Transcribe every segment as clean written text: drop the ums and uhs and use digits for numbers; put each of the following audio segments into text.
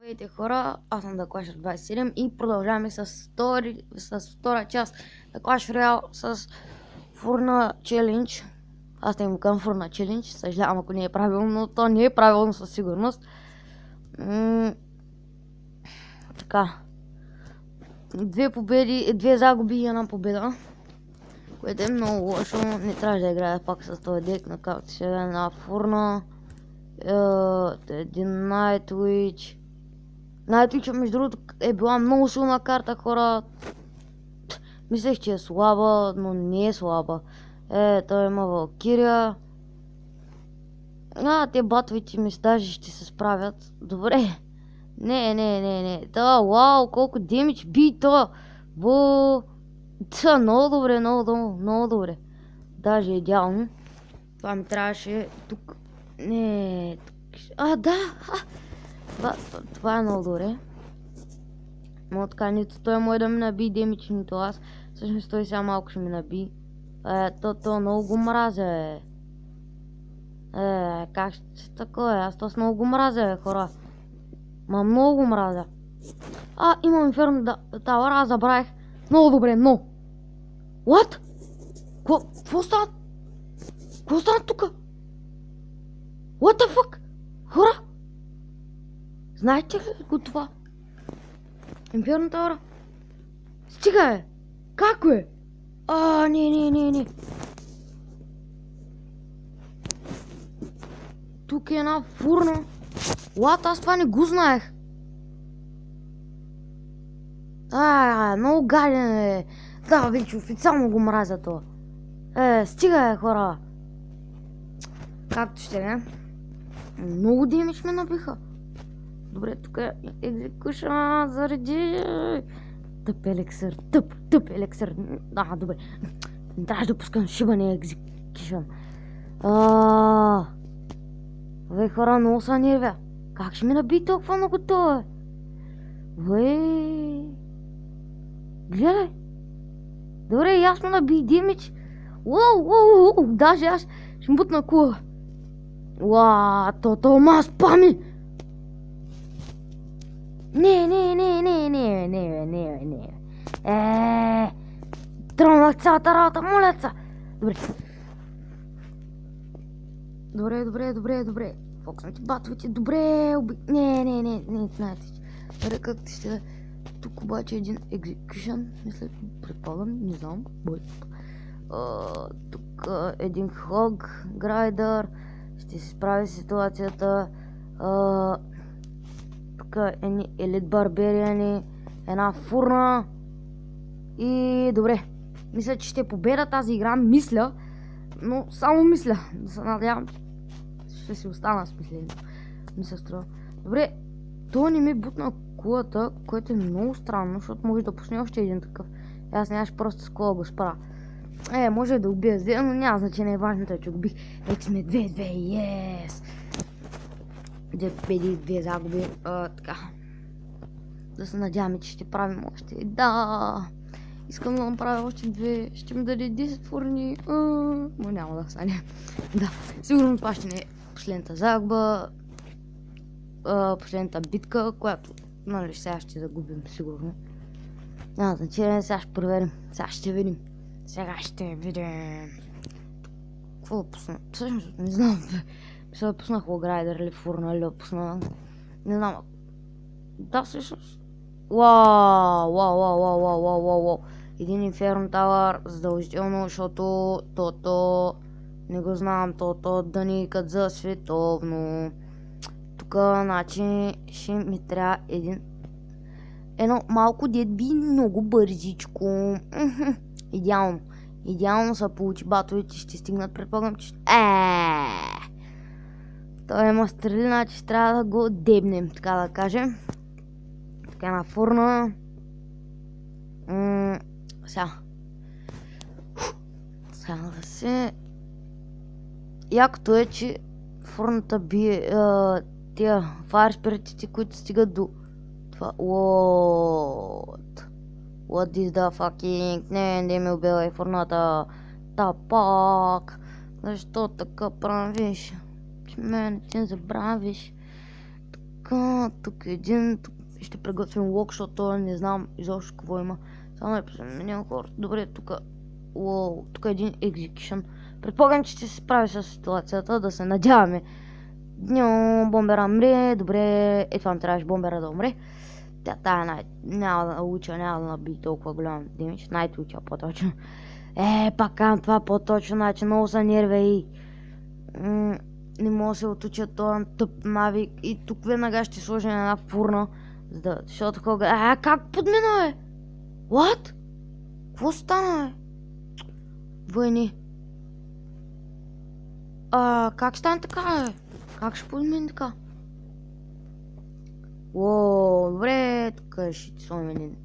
Здравейте хора, аз съм The Clash 27 и продължаваме с втора част на Clash Royale с Фурна Челендж. Аз не му казвам Фурна Челендж, съжалявам ако не е правилно, но то не е правилно със сигурност. Така. 2 победи, 2 загуби и 1 победа. Което е много лошо, не трябваше да играя пак с този дек, на както ще е на Фурна. Един Nightwitch. Nightwitch, между другото, е била много силна карта, хора. Мислех, че е слаба, но не е слаба. Той има Валкирия. Те батовите ми даже ще се справят. Добре. Не. Да, вау, колко демидж би то. Много добре, много добре. Даже идеално. Това ми трябваше тук. Не. Да. Това е много добре. Но така, нито той може да ми наби демидж, нито аз. Всъщност той сега малко ще ми наби. То много го мразя, как ще такова аз то много го мразя, хора. Много го мразя. Имам инферно тавър, аз забравих. Много добре, но. What? Какво става? Какво става тука? What the fuck? Хора? Знаете ли го това? Инферно тавъра? Стига Как е? Не. Тук е една фурна. Аз това не го знаех. Много гаден е. Да, вече официално го мразя това. Стига хора. Както ще не. Много демидж ме набиха. Добре, тук е екзекушън, заради... Тъп елексър. Добре. Не трябваше да пускам шибане екзекушън. Хора, много са нервя. Как ще ми наби толкова много това? Гледай. Добре, и аз му наби демидж. Даже аз ще бутна кула. То ма спами. Не. Тронах цялата работа, моля се. Добре. Фокснати батовете, добре. Не, знаете. Добре, както ще да. Тук обаче един екзекушън, мисля, предполагам, не знам. Тук един хог, грайдър, ще се справи ситуацията. Тук елит барбериани, една фурна. И добре, мисля, че ще победа тази игра, но само мисля. Да се надявам, ще си остана с мисленето. Ми се струва. Добре, той не ми бутна кулата, което е много странно, защото може да пусне още един такъв. Аз нямаше просто с кола го спра. Може да убия с 2, но няма значение, важното е, че го бих. Вече сме 2-2, yes! 2 победи, 2 загуби, така. Да се надяваме, че ще правим още. Да! Искам да направя още 2, ще ми даде 10 фурни, но няма да стане. Да, сигурно това ще не е последната загуба, последната битка, която, нали, сега ще загубим сигурно. Няма значение, сега ще проверим, сега ще видим. Какво да пусна? Всъщност не знам, мисля да пуснах Лограйдер или Фурна, или да пусна, не знам. Да, всъщност. Вау. Един инферно тавър, задължително, защото тото, не го знам, тото да ни кът за световно. Тук, значи, ще ми трябва едно малко дед би много бързичко. Идеално са получи батовете, ще стигнат, предполагам, че... Той има стрели, значи трябва да го дебнем, така да кажем. Така на фурна. Сега да се... Якото е, че фурната бие тия фаер спиритите, които стигат до това. What is the fucking... Не ме убила и фурната. Пак. Защо така правиш? Че мен ти забравиш. Така, тук е един, тук ще приготвим лок, защото не знам изобщо какво има. Само да писам хора. Добре, тук тук е един execution. Предполагам, че ще се справи с ситуацията, да се надяваме. Бомбера умре, добре, това ми трябваше бомбера да умре. Тая няма да уча, няма да наби толкова голям демидж. Най-уча по-точно. Пак казвам това по-точно, значи много са нерви. Не мога да се отуча този тъп навик. И тук веднага ще сложим една фурна. Защото кога... как подмина, бе? What? Какво стана, бе? Войни. Как стане така, бе? Как ще подмина така? Добре, тук ще сложим един...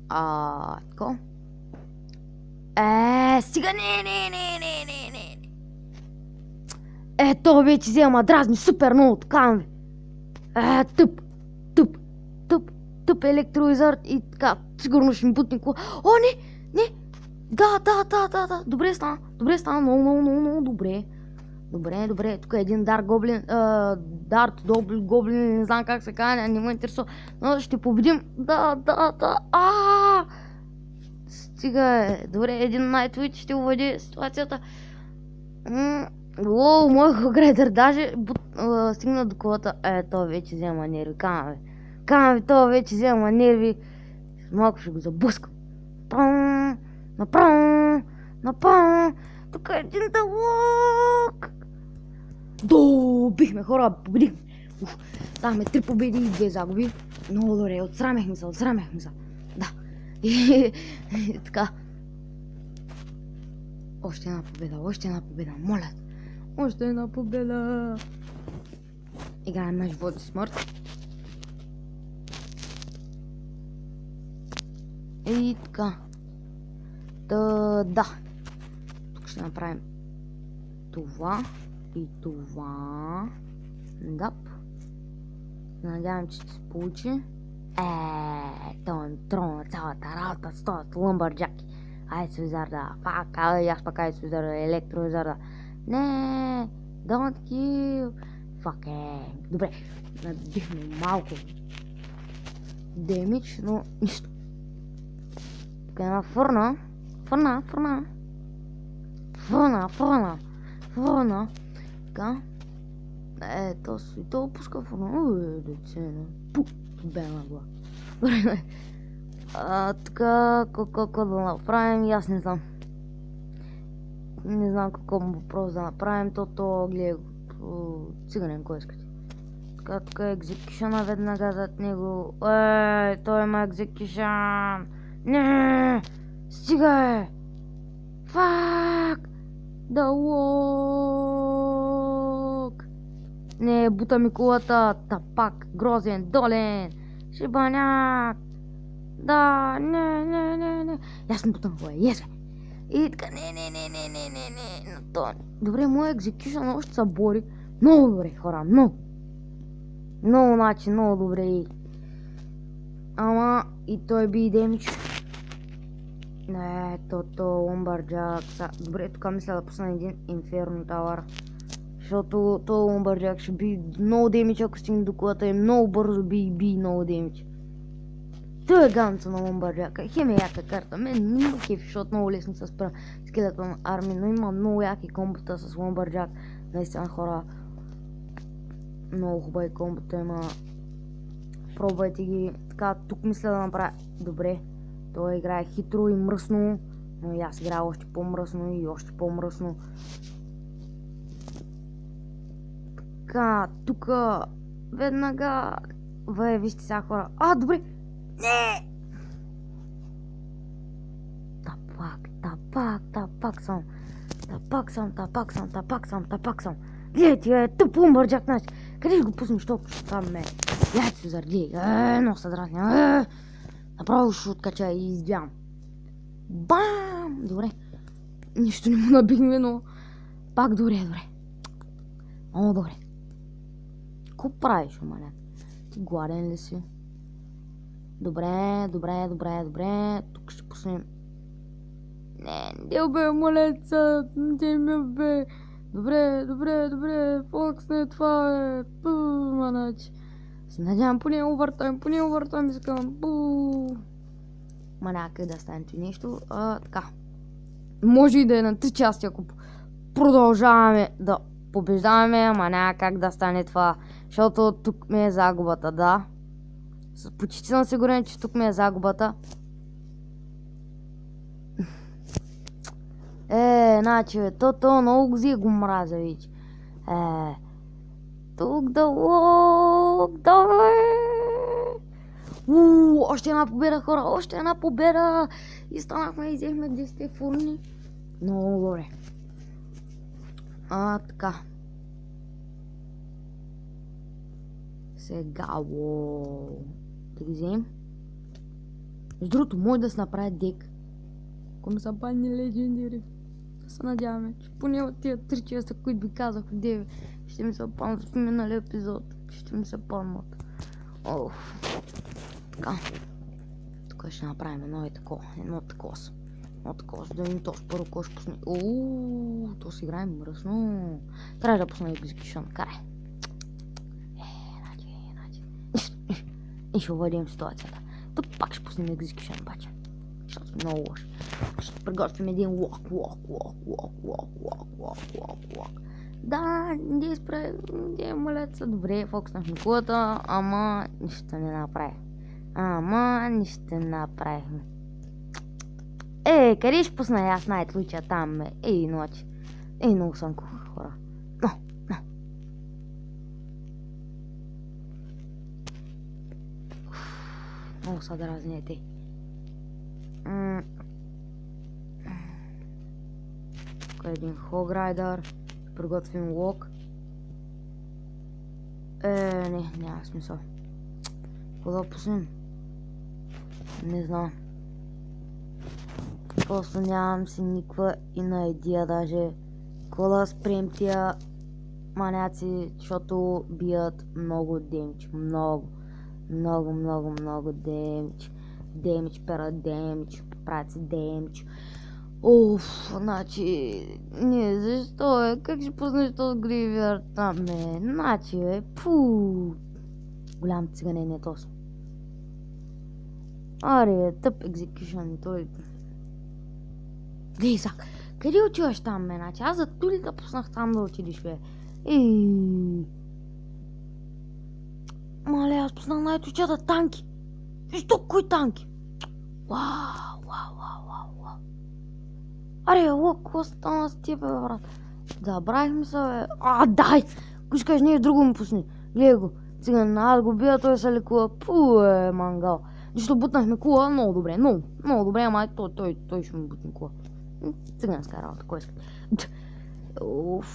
Така. Стига, не. То вече взема дразни супер много, така ми. Тъп електровизор и така, сигурно ще ми бутне кола. Не. Да. Добре стана, много добре. Добре, тук е един Дарт Гоблин, не знам как се казва, не ме интересува. Но ще победим. Да. Стига, добре, един Nightwitch ще уведе ситуацията. Моят грейдър даже стигна до колата. То вече взема нерви, кама ви, то вече взема нерви. Малко ще го забускам. Направо. Тук е един дълъг. Добихме, хора, победихме. Ставахме 3 победи и 2 загуби. Много добре, отсрамяхме се. Да. И така. Още една победа, моля. Още една победа. Играем на живот и смърт. И така. Да. Тук ще направим това и това. Да. Надявам, че ще се получи. Това ми трона цялата работа с този лъмбърджаки. Айде се визарда. Аз пак айде се визарда. Електровизарда. Не, don't kill. Добре, набихме малко демидж, но нищо. Тук е една фурна. Така. То пуска фурна. Децена. Бела глава. Добре. Така, какво да направим, аз не знам. Не знам какво въпрос да направим, то гледа циганен, кой искате. Така, тук е екзекюшъна веднага зад него. Той има екзекюшън. Не, стига, Фак! Да лок! Не, бута ми колата. Тапак, грозен, долен. Шибаняк. Да, не. Ясно бутам кола, yes, бе. И така, не. Добре, моят екзекюшън още се бори. Много добре, хора, много. Много добре. Ама и той би демидж. Не, лъмбърджак. Добре, тук мисля да пусна един инферно тауър. Защото то лъмбърджак ще би много демидж, ако стигне до колата и много бързо би много демидж. Той е ганца на лъмбърджака. Хем е яка карта. Мен не има кефи, защото много лесно се спра скелетон арми, но има много яки комбота с лъмбърджак. Наистина, хора, много хубави комбота има. Пробвайте ги. Така, тук мисля да направя добре. Той играе хитро и мръсно, но и аз играя още по-мръсно и още по-мръсно. Така, тук веднага... Вижте сега, хора. Добре! Не! Тапак съм. Гледай ти, тъп лъмбърджак, значи. Къде ще го пуснеш толкова? Там ме. Яйте се зарди. Много се дразня. Направо ще откача и избягам. Бам! Добре. Нищо не му набихме, но... Пак добре. Много добре. Ко правиш, оманя? Ти гладен ли си? Добре. Тук ще пуснем... Не убей, молеца! Не ме убей! Добре. Фокс не това е. Маначи. Се надявам поне овъртайм, искам. Бу. Ма някак да стане това нещо. Така. Може и да е на 3 части, ако продължаваме да побеждаваме, ама няма как да стане това. Защото тук ми е загубата, да. Почти съм сигурен, че тук ми е загубата. Значи, то много го мразя, вече. Тук да лок, давай! Още една победа, хора, още една победа! И станахме и взехме 10 фурни. Много добре. Така. Сега, да ги вземем. С другото, може да се направи дек. Ако ми са бани легендари. Да се надяваме, че поне от тия 3 честа, които ви казах от 9, ще ми се пълнат в минали епизод. Ще ми се пълнат. Така. Тук ще направим едно такова. Едно такова. Да видим точно първо кой ще пусне. То си играе мръсно. Трябва да пусне Execution. Карай. И ще уведем ситуацията. Тук пак ще пуснем Execution, обаче. Защото сме много лоши. Ще приготвим един walk. Да, не спре, не молят се добре, фокуснахме кулата, ама нищо не направи. Къде ще пусна аз най-тлуча там, ночи. Много съм хора. Много са дразни те. Тук е един хограйдър. Приготвим лок. Няма смисъл. Какво да пуснем? Не знам. Просто нямам си никаква ина идея даже. Какво да спрем тия маняци, защото бият много демидж. Много демидж. Демидж, правят си демидж. Значи... Не, защо как ще пуснеш този гривер там, Значи, голям циганен е този. Тъп екзекюшън, той... Глей, Зак, къде отиваш там, Значи, аз зато ли да пуснах там да отидеш, Мале, аз пуснах най-точата танки. Виж тук, кои танки? Вау. Какво стана с тия, брат? Забравихме се, дай! Ако ще кажеш, друго му пусни. Гледай го. Циган, аз го бия, той се лекува. Мангал. Защото бутнахме кула, много добре, много добре, ама той ще му бутне кула. Циганска работа, кой иска?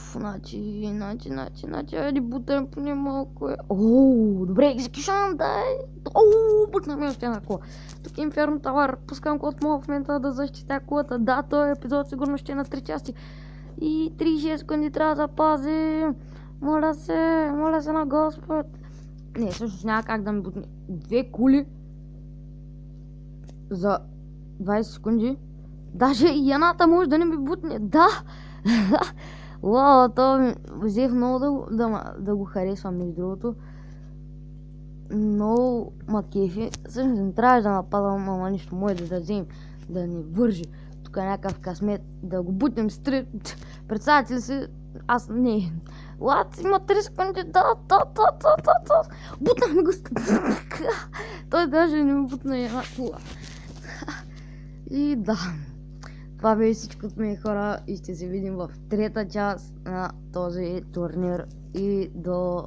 Значи, айде бутнем поне малко. Добре, екзекюшън, дай! Бутнахме още една кула. Тук Инферно Тавър, пускам код мога в момента да защитя кулата. Да, този епизод сигурно ще е на 3 части. И 36 секунди трябва да запазим. Моля се на Господ. Не, всъщност няма как да ми бутне 2 кули за 20 секунди. Даже и едната може да не ми бутне. Да! То взех много да го харесвам, между другото. Много макефи. Всъщност не трябваше да нападам, ама нищо може да вземем, да ни вържи. Тук е някакъв късмет, да го бутнем с 3. Представете ли си? Аз не. Има 3 секунди, да. Бутнахме го с... Той даже не ми бутна една кула. И да. Това беше всичко от мен, хора, и ще се видим в 3-та част на този турнир и до